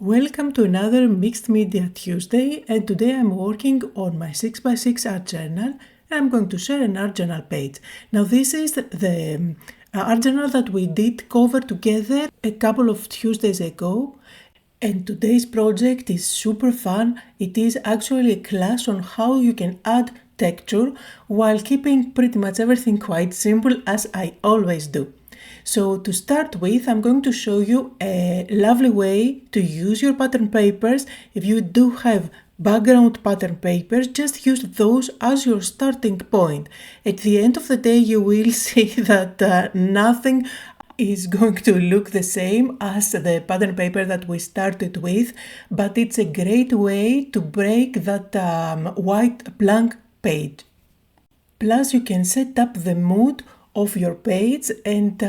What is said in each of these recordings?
Welcome to another Mixed Media Tuesday, and today I'm working on my 6x6 art journal and I'm going to share an art journal page. Now this is the art journal that we did cover together a couple of Tuesdays ago, and today's project is super fun. It is actually a class on how you can add texture while keeping pretty much everything quite simple, as I always do. So to start with, I'm going to show you a lovely way to use your pattern papers. If you do have background pattern papers, just use those as your starting point. At the end of the day, you will see that nothing is going to look the same as the pattern paper that we started with, but it's a great way to break that white blank page. Plus, you can set up the mood of your page and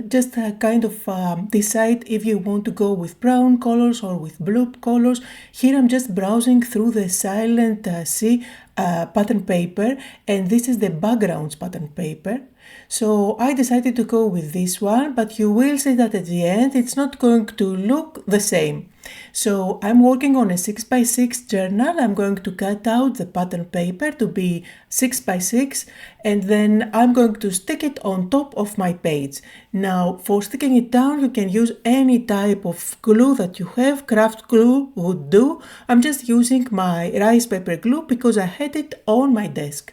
just kind of decide if you want to go with brown colors or with blue colors. Here I'm just browsing through the Silent Sea pattern paper, and this is the backgrounds pattern paper. So I decided to go with this one, but you will see that at the end it's not going to look the same. So I'm working on a 6x6 journal. I'm going to cut out the pattern paper to be 6x6, and then I'm going to stick it on top of my page. Now for sticking it down, you can use any type of glue that you have. Craft glue would do. I'm just using my rice paper glue because I had it on my desk.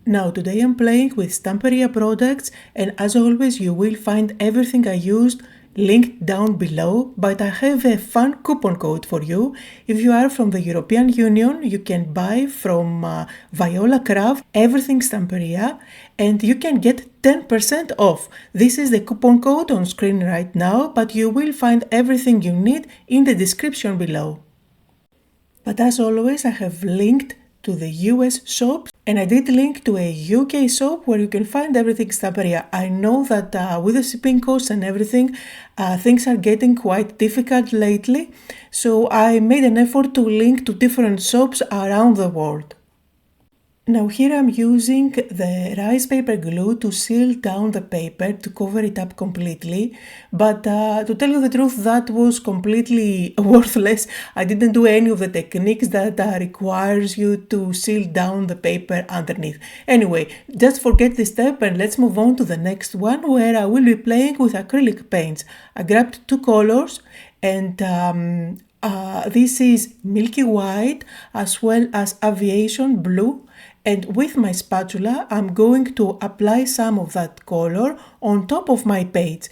Now today I'm playing with Stamperia products, and as always you will find everything I used linked down below, but I have a fun coupon code for you. If you are from the European Union, you can buy from Viola Craft everything Stamperia and you can get 10% off. This is the coupon code on screen right now, but you will find everything you need in the description below. But as always, I have linked to the US shops, and I did link to a UK shop where you can find everything Stamperia. I know that with the shipping costs and everything, things are getting quite difficult lately, so I made an effort to link to different shops around the world. Now here I'm using the rice paper glue to seal down the paper to cover it up completely, but to tell you the truth, that was completely worthless. I didn't do any of the techniques that requires you to seal down the paper underneath. Anyway, just forget this step and let's move on to the next one, where I will be playing with acrylic paints. I grabbed two colors, and this is milky white as well as aviation blue. And with my spatula, I'm going to apply some of that color on top of my page.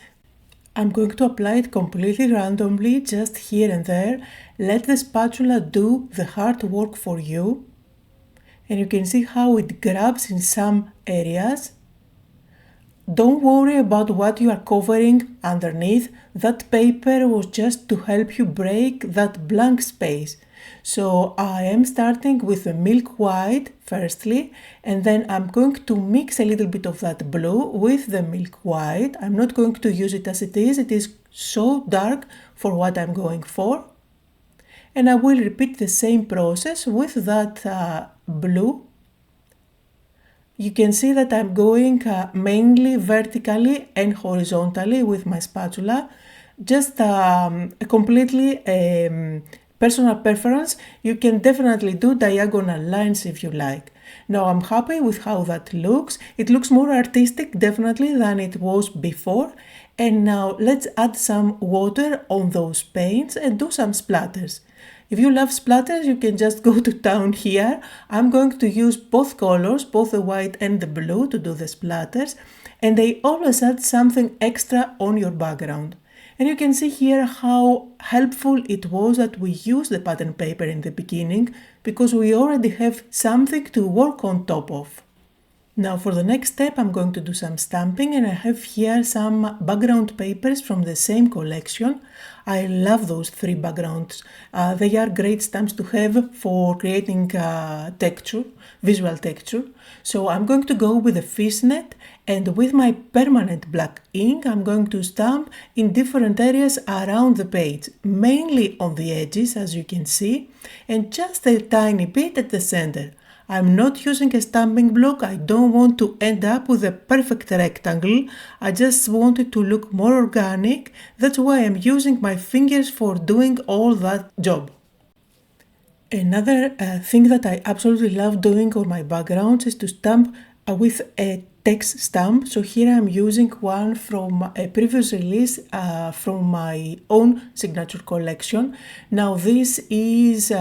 I'm going to apply it completely randomly, just here and there. Let the spatula do the hard work for you. And you can see how it grabs in some areas. Don't worry about what you are covering underneath. That paper was just to help you break that blank space. So I am starting with the milk white firstly, and then I'm going to mix a little bit of that blue with the milk white. I'm not going to use it as it is so dark for what I'm going for. And I will repeat the same process with that blue. You can see that I'm going mainly vertically and horizontally with my spatula, just completely personal preference. You can definitely do diagonal lines if you like. Now I'm happy with how that looks. It looks more artistic definitely than it was before. And now let's add some water on those paints and do some splatters. If you love splatters, you can just go to town here. I'm going to use both colors, both the white and the blue, to do the splatters, and they always add something extra on your background. And you can see here how helpful it was that we used the pattern paper in the beginning, because we already have something to work on top of. Now for the next step, I'm going to do some stamping, and I have here some background papers from the same collection. I love those three backgrounds. They are great stamps to have for creating texture, visual texture. So I'm going to go with a fishnet, and with my permanent black ink, I'm going to stamp in different areas around the page, mainly on the edges, as you can see, and just a tiny bit at the center. I'm not using a stamping block. I don't want to end up with a perfect rectangle. I just want it to look more organic. That's why I'm using my fingers for doing all that job. Another thing that I absolutely love doing on my backgrounds is to stamp with a text stamp. So here I'm using one from a previous release from my own signature collection. Now this is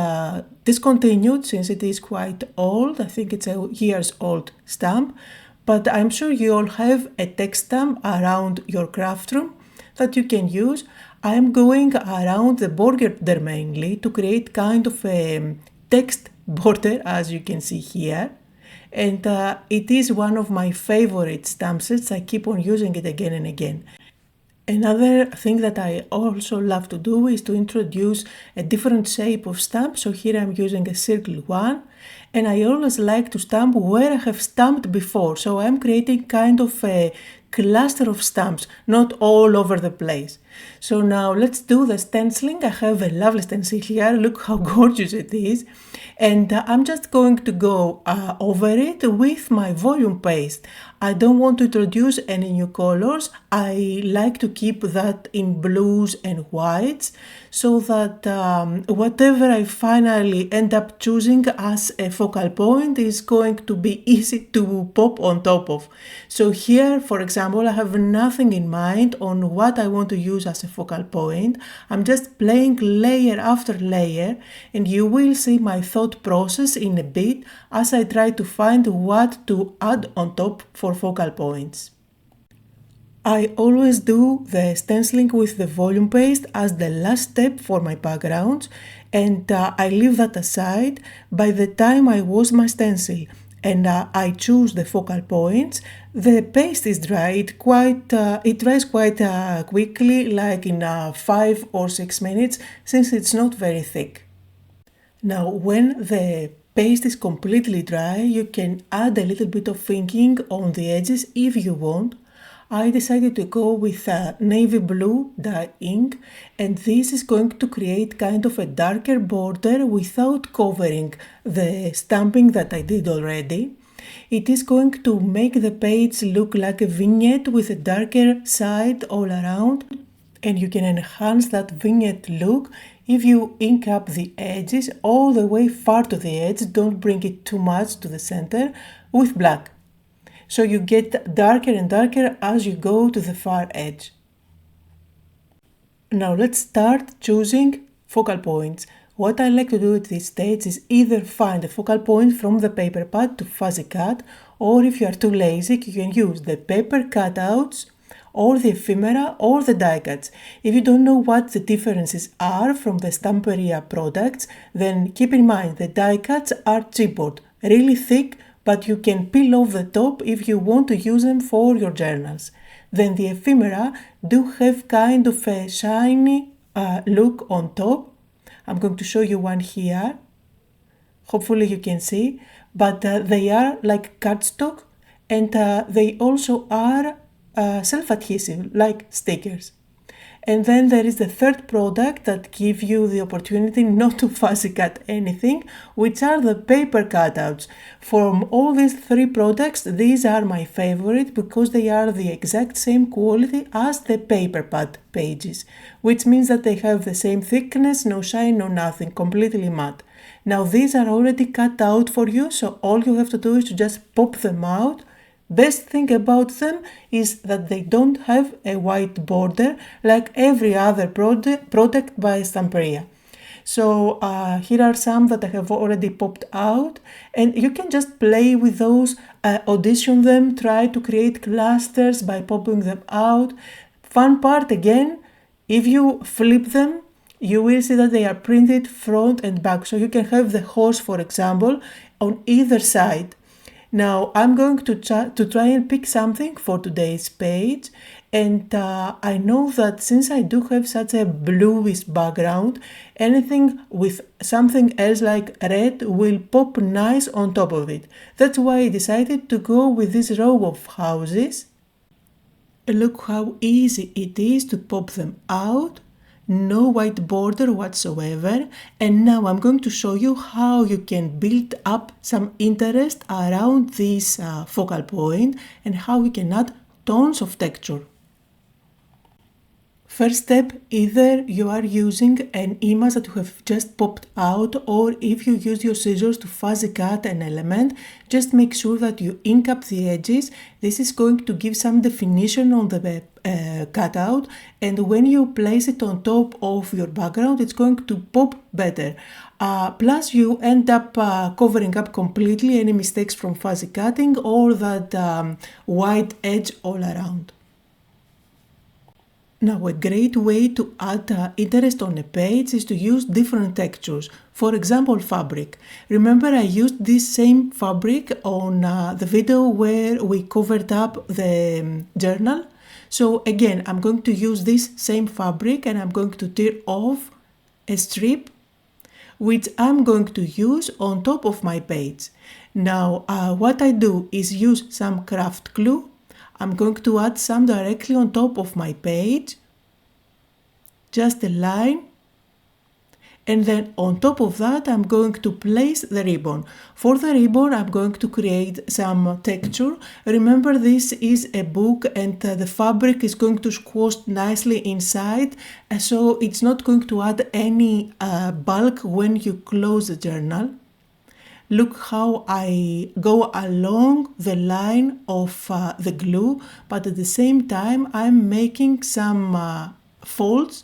discontinued since it is quite old. I think it's a years old stamp, but I'm sure you all have a text stamp around your craft room that you can use. I am going around the border mainly to create kind of a text border, as you can see here. And it is one of my favorite stamp sets. I keep on using it again and again. Another thing that I also love to do is to introduce a different shape of stamp. So here I'm using a circle one, and I always like to stamp where I have stamped before. So I'm creating kind of a cluster of stamps, not all over the place. So now let's do the stenciling. I have a lovely stencil here. Look how gorgeous it is. And I'm just going to go over it with my volume paste. I don't want to introduce any new colors. I like to keep that in blues and whites so that whatever I finally end up choosing as a focal point is going to be easy to pop on top of. So here, for example, I have nothing in mind on what I want to use as a focal point. I'm just playing layer after layer, and you will see my thought process in a bit as I try to find what to add on top for focal points. I always do the stenciling with the volume paste as the last step for my backgrounds, and I leave that aside by the time I wash my stencil and I choose the focal points. The paste is dried it dries quite quickly, like in 5 or 6 minutes, since it's not very thick. Now when the paste is completely dry, you can add a little bit of inking on the edges if you want. I decided to go with navy blue dye ink, and this is going to create kind of a darker border without covering the stamping that I did already. It is going to make the page look like a vignette with a darker side all around, and you can enhance that vignette look if you ink up the edges all the way far to the edge. Don't bring it too much to the center with black. So you get darker and darker as you go to the far edge. Now let's start choosing focal points. What I like to do at this stage is either find a focal point from the paper pad to fuzzy cut, or if you are too lazy, you can use the paper cutouts or the ephemera or the die cuts. If you don't know what the differences are from the Stamperia products, then keep in mind the die cuts are chipboard, really thick, but you can peel off the top if you want to use them for your journals. Then the ephemera do have kind of a shiny look on top. I'm going to show you one here. Hopefully you can see, but they are like cardstock, and they also are self-adhesive, like stickers. And then there is the third product that gives you the opportunity not to fussy cut anything, which are the paper cutouts. From all these three products, these are my favorite because they are the exact same quality as the paper pad pages, which means that they have the same thickness, no shine, no nothing, completely matte. Now these are already cut out for you, so all you have to do is to just pop them out. Best thing about them is that they don't have a white border like every other product by Stamperia. So here are some that I have already popped out, and you can just play with those, audition them, try to create clusters by popping them out. Fun part again, if you flip them, you will see that they are printed front and back. So you can have the horse, for example, on either side. Now I'm going to try and pick something for today's page, and I know that since I do have such a bluish background, anything with something else like red will pop nice on top of it. That's why I decided to go with this row of houses. Look how easy it is to pop them out. no white border whatsoever. And now I'm going to show you how you can build up some interest around this focal point and how you can add tons of texture. First step, either you are using an image that you have just popped out, or if you use your scissors to fuzzy cut an element, just make sure that you ink up the edges. This is going to give some definition on the cutout, and when you place it on top of your background, it's going to pop better. Plus you end up covering up completely any mistakes from fuzzy cutting or that white edge all around. Now, a great way to add interest on a page is to use different textures. For example, fabric. Remember, I used this same fabric on the video where we covered up the journal. So again, I'm going to use this same fabric and I'm going to tear off a strip which I'm going to use on top of my page. Now, what I do is use some craft glue. I'm going to add some directly on top of my page, just a line, and then on top of that I'm going to place the ribbon. For the ribbon I'm going to create some texture. Remember, this is a book and the fabric is going to squash nicely inside, so it's not going to add any bulk when you close the journal. Look how I go along the line of the glue, but at the same time I'm making some folds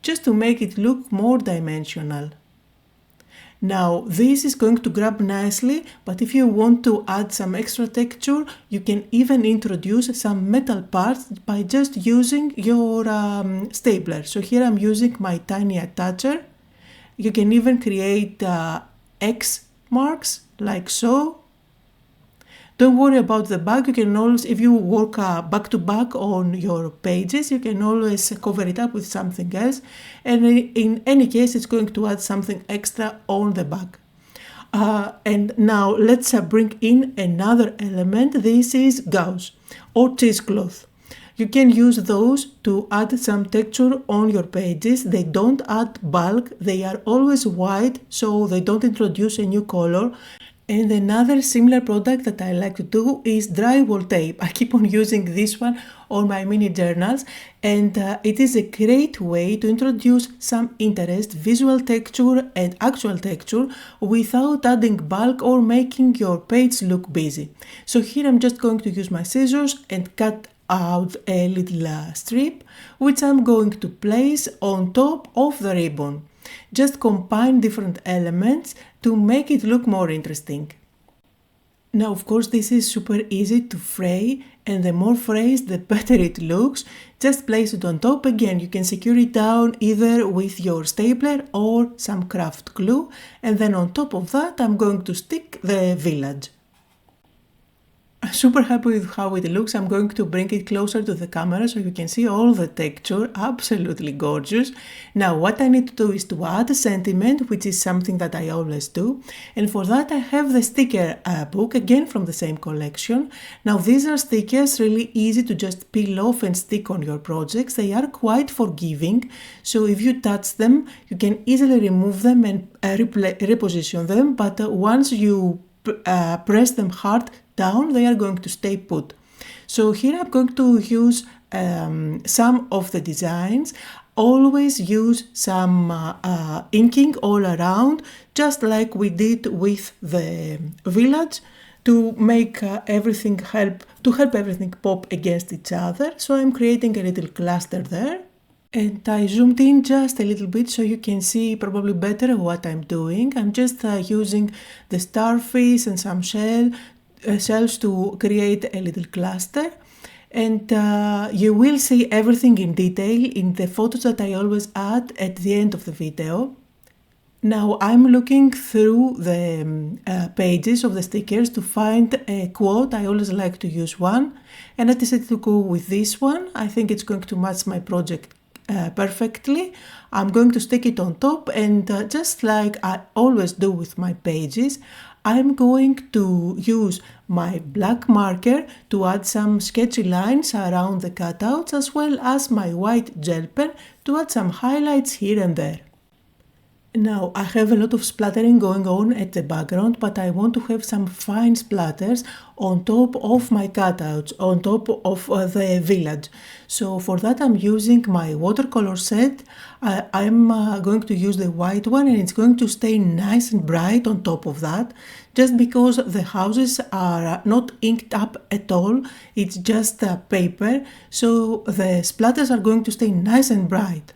just to make it look more dimensional. Now this is going to grab nicely, but if you want to add some extra texture, you can even introduce some metal parts by just using your stapler. So here I'm using my tiny attacher. You can even create X marks like so. Don't worry about the back. You can always, if you work back to back on your pages, you can always cover it up with something else, and in any case it's going to add something extra on the back. And now let's bring in another element. This is gauze or cheesecloth. You can use those to add some texture on your pages. They don't add bulk, they are always white, so they don't introduce a new color. And another similar product that I like to do is drywall tape. I keep on using this one on my mini journals, and it is a great way to introduce some interest, visual texture and actual texture without adding bulk or making your page look busy. So here I'm just going to use my scissors and cut out a little strip, which I'm going to place on top of the ribbon. Just combine different elements to make it look more interesting. Now, of course, this is super easy to fray, and the more frays, the better it looks. Just place it on top. Again, you can secure it down either with your stapler or some craft glue, and then on top of that, I'm going to stick the village. I'm super happy with how it looks. I'm going to bring it closer to the camera so you can see all the texture. Absolutely gorgeous. Now what I need to do is to add a sentiment, which is something that I always do. And for that I have the sticker book, again from the same collection. Now these are stickers really easy to just peel off and stick on your projects. They are quite forgiving, so if you touch them you can easily remove them and reposition them, but once you press them hard down, they are going to stay put. So here I'm going to use some of the designs. Always use some inking all around, just like we did with the village, to make everything help everything pop against each other. So I'm creating a little cluster there. And I zoomed in just a little bit so you can see probably better what I'm doing. I'm just using the starfish and some shells to create a little cluster. And you will see everything in detail in the photos that I always add at the end of the video. Now I'm looking through the pages of the stickers to find a quote. I always like to use one, and I decided to go with this one. I think it's going to match my project perfectly. I'm going to stick it on top, and just like I always do with my pages, I'm going to use my black marker to add some sketchy lines around the cutouts, as well as my white gel pen to add some highlights here and there. Now I have a lot of splattering going on at the background, but I want to have some fine splatters on top of my cutouts, on top of the village. So for that I'm using my watercolor set. I'm going to use the white one, and it's going to stay nice and bright on top of that, just because the houses are not inked up at all, it's just paper, so the splatters are going to stay nice and bright.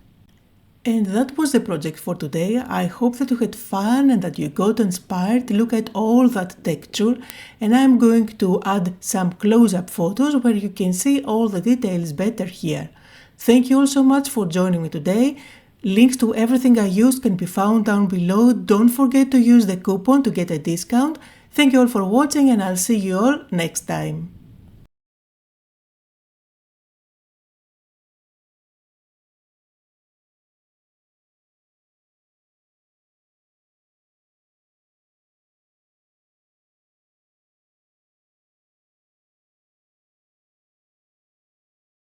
And that was the project for today. I hope that you had fun and that you got inspired to look at all that texture, and I'm going to add some close-up photos where you can see all the details better here. Thank you all so much for joining me today. Links to everything I used can be found down below. Don't forget to use the coupon to get a discount. Thank you all for watching, and I'll see you all next time.